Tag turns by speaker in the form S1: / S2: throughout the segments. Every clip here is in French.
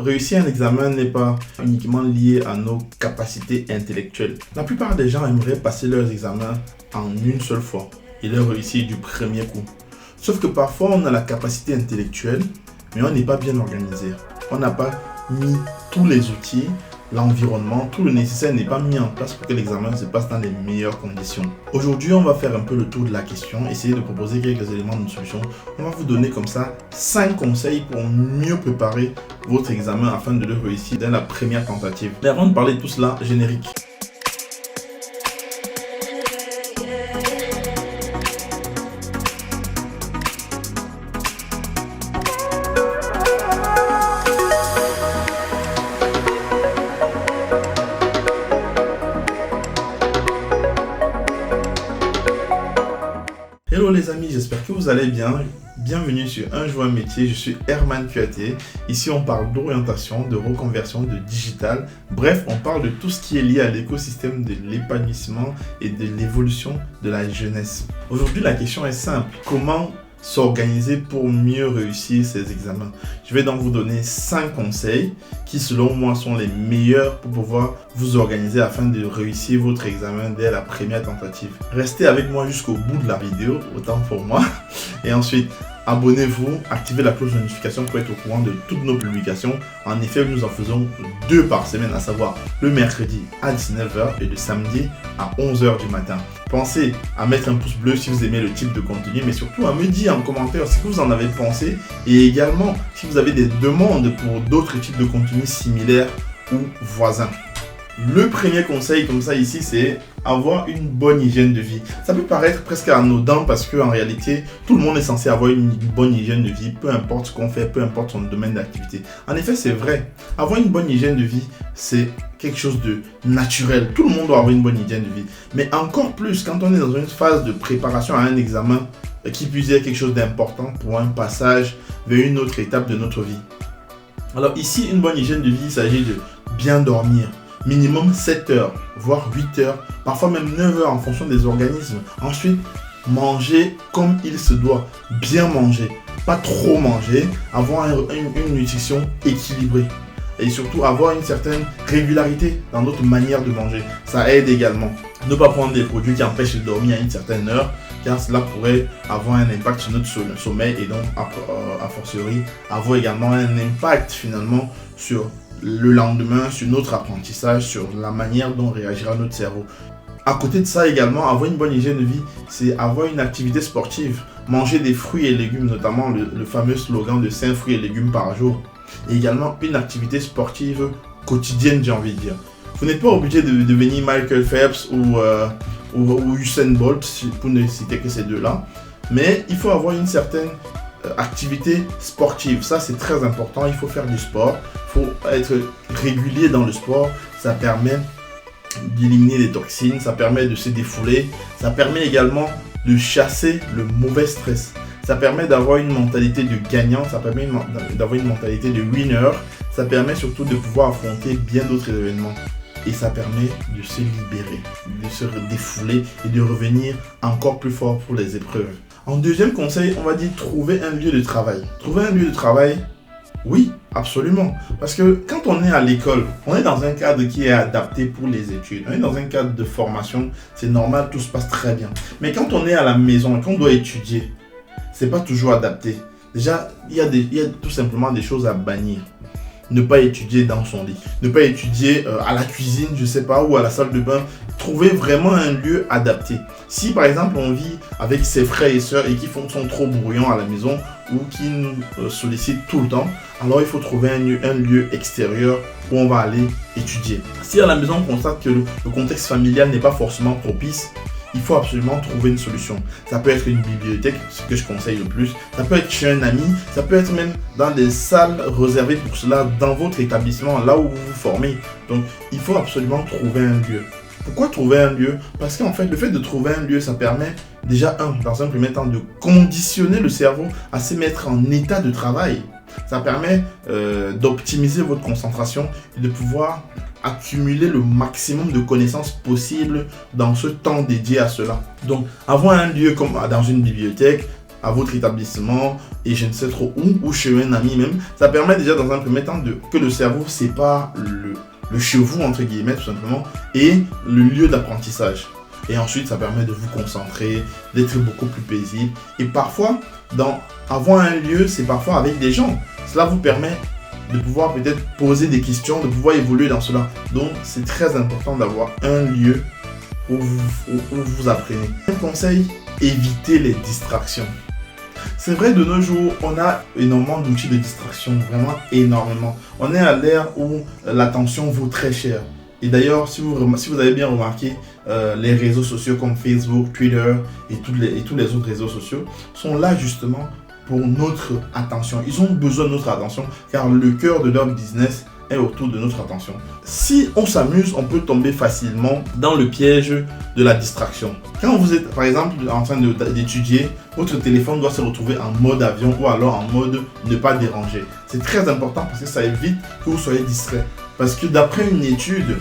S1: Réussir un examen n'est pas uniquement lié à nos capacités intellectuelles. La plupart des gens aimeraient passer leurs examens en une seule fois et les réussir du premier coup. Sauf que parfois on a la capacité intellectuelle, mais on n'est pas bien organisé. On n'a pas mis tous les outils, l'environnement, tout le nécessaire n'est pas mis en place pour que l'examen se passe dans les meilleures conditions. Aujourd'hui, on va faire un peu le tour de la question, essayer de proposer quelques éléments de solution. On va vous donner comme ça 5 conseils pour mieux préparer votre examen afin de le réussir dès la première tentative. Mais avant de parler de tout cela, générique. Hello les amis, j'espère que vous allez bien. Bienvenue sur Un Jour Un Métier, je suis Herman Kuaté. Ici on parle d'orientation, de reconversion, de digital. Bref, on parle de tout ce qui est lié à l'écosystème de l'épanouissement et de l'évolution de la jeunesse. Aujourd'hui la question est simple, comment s'organiser pour mieux réussir ces examens? Je vais donc vous donner 5 conseils qui selon moi sont les meilleurs pour pouvoir vous organiser afin de réussir votre examen dès la première tentative. Restez avec moi jusqu'au bout de la vidéo, autant pour moi. Et ensuite, abonnez-vous, activez la cloche de notification pour être au courant de toutes nos publications. En effet, nous en faisons 2 par semaine, à savoir le mercredi à 19h et le samedi à 11h du matin. Pensez à mettre un pouce bleu si vous aimez le type de contenu, mais surtout à me dire en commentaire ce que vous en avez pensé et également si vous avez des demandes pour d'autres types de contenus similaires ou voisins. Le premier conseil comme ça ici, c'est avoir une bonne hygiène de vie. Ça peut paraître presque anodin parce qu'en réalité, tout le monde est censé avoir une bonne hygiène de vie, peu importe ce qu'on fait, peu importe son domaine d'activité. En effet, c'est vrai. Avoir une bonne hygiène de vie, c'est quelque chose de naturel. Tout le monde doit avoir une bonne hygiène de vie. Mais encore plus quand on est dans une phase de préparation à un examen qui puisse être quelque chose d'important pour un passage vers une autre étape de notre vie. Alors ici, une bonne hygiène de vie, il s'agit de bien dormir. Minimum 7 heures, voire 8 heures, parfois même 9 heures en fonction des organismes. Ensuite, manger comme il se doit, bien manger, pas trop manger, avoir une nutrition équilibrée. Et surtout avoir une certaine régularité dans notre manière de manger. Ça aide également. Ne pas prendre des produits qui empêchent de dormir à une certaine heure, car cela pourrait avoir un impact sur notre sommeil et donc, a fortiori, avoir également un impact finalement sur le lendemain, sur notre apprentissage, sur la manière dont réagira notre cerveau. À côté de ça également, avoir une bonne hygiène de vie, c'est avoir une activité sportive. Manger des fruits et légumes, notamment le fameux slogan de 5 fruits et légumes par jour. Et également une activité sportive quotidienne, j'ai envie de dire. Vous n'êtes pas obligé de devenir Michael Phelps ou Usain Bolt, pour ne citer que ces deux-là. Mais il faut avoir une certaine activité sportive. Ça, c'est très important. Il faut faire du sport. Il faut être régulier dans le sport. Ça permet d'éliminer les toxines. Ça permet de se défouler. Ça permet également de chasser le mauvais stress. Ça permet d'avoir une mentalité de gagnant, ça permet d'avoir une mentalité de winner, ça permet surtout de pouvoir affronter bien d'autres événements. Et ça permet de se libérer, de se défouler et de revenir encore plus fort pour les épreuves. En deuxième conseil, on va dire trouver un lieu de travail. Trouver un lieu de travail, oui, absolument. Parce que quand on est à l'école, on est dans un cadre qui est adapté pour les études. On est dans un cadre de formation, c'est normal, tout se passe très bien. Mais quand on est à la maison et qu'on doit étudier, c'est pas toujours adapté. Déjà, il y a tout simplement des choses à bannir. Ne pas étudier dans son lit. Ne pas étudier à la cuisine, je sais pas, ou à la salle de bain. Trouver vraiment un lieu adapté. Si par exemple on vit avec ses frères et sœurs et qui sont trop bruyants à la maison ou qui nous sollicitent tout le temps, alors il faut trouver un lieu extérieur où on va aller étudier. Si à la maison on constate que le contexte familial n'est pas forcément propice, il faut absolument trouver une solution. Ça peut être une bibliothèque, ce que je conseille le plus. Ça peut être chez un ami. Ça peut être même dans des salles réservées pour cela, dans votre établissement, là où vous vous formez. Donc, il faut absolument trouver un lieu. Pourquoi trouver un lieu? Parce qu'en fait, le fait de trouver un lieu, ça permet déjà, dans un premier temps, de conditionner le cerveau à se mettre en état de travail. Ça permet d'optimiser votre concentration et de pouvoir accumuler le maximum de connaissances possibles dans ce temps dédié à cela. Donc, avoir un lieu comme dans une bibliothèque, à votre établissement et je ne sais trop où, ou chez un ami même. Ça permet déjà dans un premier temps que le cerveau sépare le chez vous, entre guillemets, tout simplement, et le lieu d'apprentissage. Et ensuite, ça permet de vous concentrer, d'être beaucoup plus paisible. Et parfois, avoir un lieu, c'est parfois avec des gens. Cela vous permet de pouvoir peut-être poser des questions, de pouvoir évoluer dans cela. Donc, c'est très important d'avoir un lieu où vous apprenez. Un conseil, évitez les distractions. C'est vrai, de nos jours, on a énormément d'outils de distraction, vraiment énormément. On est à l'ère où l'attention vaut très cher. Et d'ailleurs, si vous avez bien remarqué, les réseaux sociaux comme Facebook, Twitter et tous les autres réseaux sociaux sont là justement pour notre attention. Ils ont besoin de notre attention car le cœur de leur business est autour de notre attention. Si on s'amuse, on peut tomber facilement dans le piège de la distraction. Quand vous êtes par exemple en train d'étudier, votre téléphone doit se retrouver en mode avion ou alors en mode ne pas déranger. C'est très important parce que ça évite que vous soyez distrait. Parce que d'après une étude,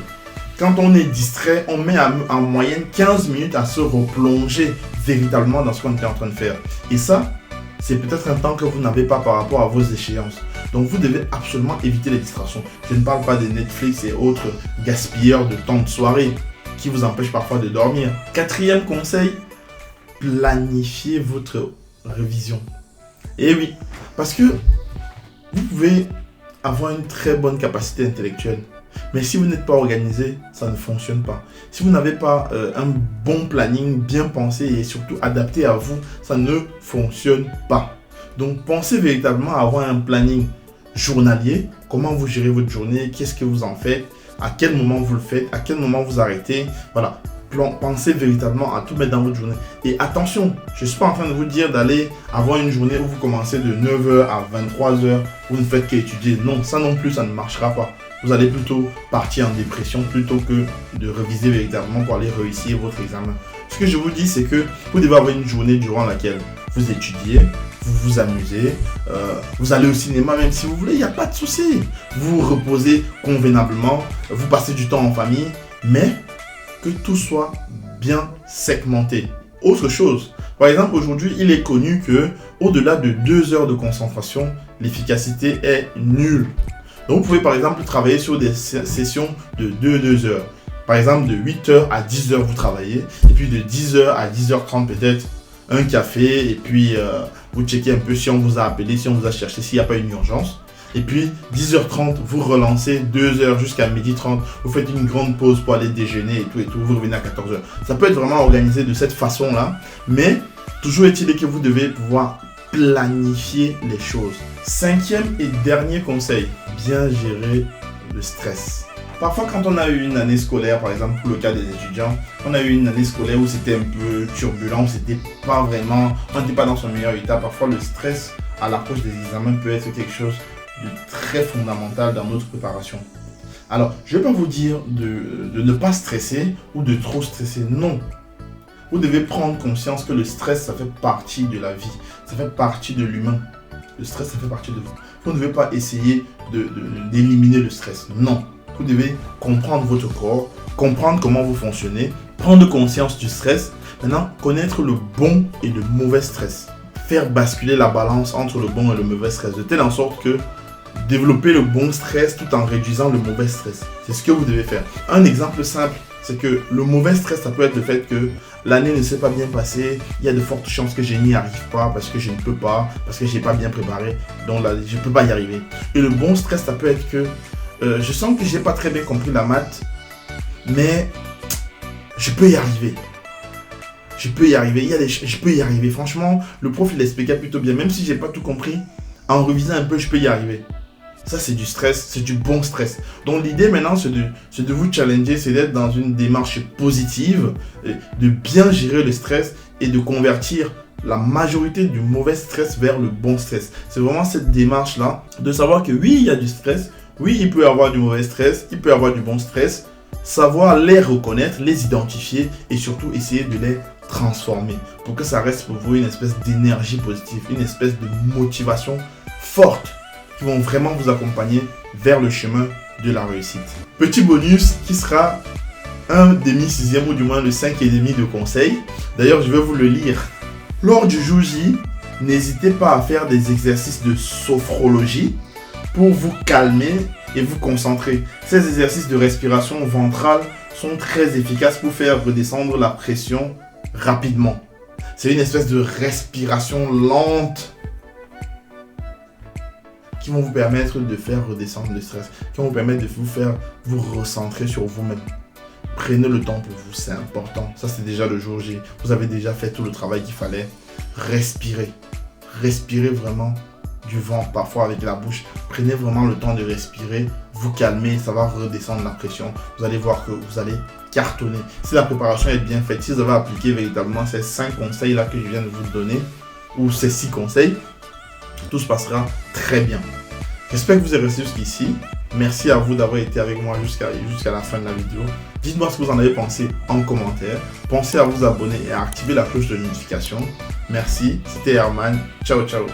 S1: quand on est distrait, on met en moyenne 15 minutes à se replonger véritablement dans ce qu'on était en train de faire. Et ça, c'est peut-être un temps que vous n'avez pas par rapport à vos échéances. Donc vous devez absolument éviter les distractions. Je ne parle pas de Netflix et autres gaspilleurs de temps de soirée qui vous empêchent parfois de dormir. Quatrième conseil, planifiez votre révision. Et oui, parce que vous pouvez avoir une très bonne capacité intellectuelle. Mais si vous n'êtes pas organisé, ça ne fonctionne pas. Si vous n'avez pas un bon planning bien pensé et surtout adapté à vous, ça ne fonctionne pas. Donc pensez véritablement à avoir un planning journalier. Comment vous gérez votre journée, qu'est-ce que vous en faites, à quel moment vous le faites, à quel moment vous arrêtez. Voilà. Pensez véritablement à tout mettre dans votre journée. Et attention, je ne suis pas en train de vous dire d'aller avoir une journée où vous commencez de 9h à 23h, vous ne faites qu'étudier. Non, ça non plus, ça ne marchera pas. Vous allez plutôt partir en dépression plutôt que de réviser véritablement pour aller réussir votre examen. Ce que je vous dis, c'est que vous devez avoir une journée durant laquelle vous étudiez, vous vous amusez, vous allez au cinéma même si vous voulez, il n'y a pas de souci. Vous vous reposez convenablement, vous passez du temps en famille, mais que tout soit bien segmenté. Autre chose, par exemple, aujourd'hui, il est connu que au-delà de 2 heures de concentration, l'efficacité est nulle. Donc, vous pouvez par exemple travailler sur des sessions de 2 heures. Par exemple, de 8h à 10h, vous travaillez. Et puis de 10h à 10h30, peut-être un café. Et puis, vous checkez un peu si on vous a appelé, si on vous a cherché, s'il n'y a pas une urgence. Et puis, 10h30, vous relancez 2h jusqu'à 12h30. Vous faites une grande pause pour aller déjeuner et tout. Vous revenez à 14h. Ça peut être vraiment organisé de cette façon-là. Mais toujours est-il que vous devez pouvoir planifier les choses. 5e et dernier conseil, bien gérer le stress. Parfois, quand on a eu une année scolaire, par exemple pour le cas des étudiants, on a eu une année scolaire où c'était un peu turbulent, on n'était pas dans son meilleur état. Parfois, le stress à l'approche des examens peut être quelque chose de très fondamental dans notre préparation. Alors, je ne vais pas vous dire de ne pas stresser ou de trop stresser, non. Vous devez prendre conscience que le stress, ça fait partie de la vie, ça fait partie de l'humain. Le stress, ça fait partie de vous. Vous ne devez pas essayer d'éliminer le stress. Non. Vous devez comprendre votre corps, comprendre comment vous fonctionnez, prendre conscience du stress. Maintenant, connaître le bon et le mauvais stress. Faire basculer la balance entre le bon et le mauvais stress. De telle en sorte que développer le bon stress tout en réduisant le mauvais stress. C'est ce que vous devez faire. Un exemple simple, c'est que le mauvais stress, ça peut être le fait que l'année ne s'est pas bien passée, il y a de fortes chances que je n'y arrive pas parce que je ne peux pas, parce que je n'ai pas bien préparé, donc là, je ne peux pas y arriver. Et le bon stress, ça peut être que je sens que je n'ai pas très bien compris la maths, mais je peux y arriver. Je peux y arriver, je peux y arriver. Franchement, le prof, il expliquait plutôt bien, même si je n'ai pas tout compris, en revisant un peu, je peux y arriver. Ça, c'est du stress, c'est du bon stress. Donc, l'idée maintenant, c'est de vous challenger, c'est d'être dans une démarche positive, de bien gérer le stress et de convertir la majorité du mauvais stress vers le bon stress. C'est vraiment cette démarche-là, de savoir que oui, il y a du stress, oui, il peut y avoir du mauvais stress, il peut y avoir du bon stress, savoir les reconnaître, les identifier et surtout essayer de les transformer pour que ça reste pour vous une espèce d'énergie positive, une espèce de motivation forte qui vont vraiment vous accompagner vers le chemin de la réussite. Petit bonus qui sera un demi-sixième ou du moins le 5,5 de conseil. D'ailleurs, je vais vous le lire. Lors du jour J, n'hésitez pas à faire des exercices de sophrologie pour vous calmer et vous concentrer. Ces exercices de respiration ventrale sont très efficaces pour faire redescendre la pression rapidement. C'est une espèce de respiration lente qui vont vous permettre de faire redescendre le stress, qui vont vous permettre de vous recentrer sur vous-même. Prenez le temps pour vous, c'est important. Ça, c'est déjà le jour J. Vous avez déjà fait tout le travail qu'il fallait. Respirez. Respirez vraiment du vent, parfois avec la bouche. Prenez vraiment le temps de respirer, vous calmez, ça va redescendre la pression. Vous allez voir que vous allez cartonner. Si la préparation est bien faite, si vous avez appliqué véritablement ces 5 conseils-là que je viens de vous donner, ou ces 6 conseils, tout se passera très bien. J'espère que vous êtes resté jusqu'ici. Merci à vous d'avoir été avec moi jusqu'à la fin de la vidéo. Dites-moi ce que vous en avez pensé en commentaire. Pensez à vous abonner et à activer la cloche de notification. Merci, c'était Herman. Ciao, ciao.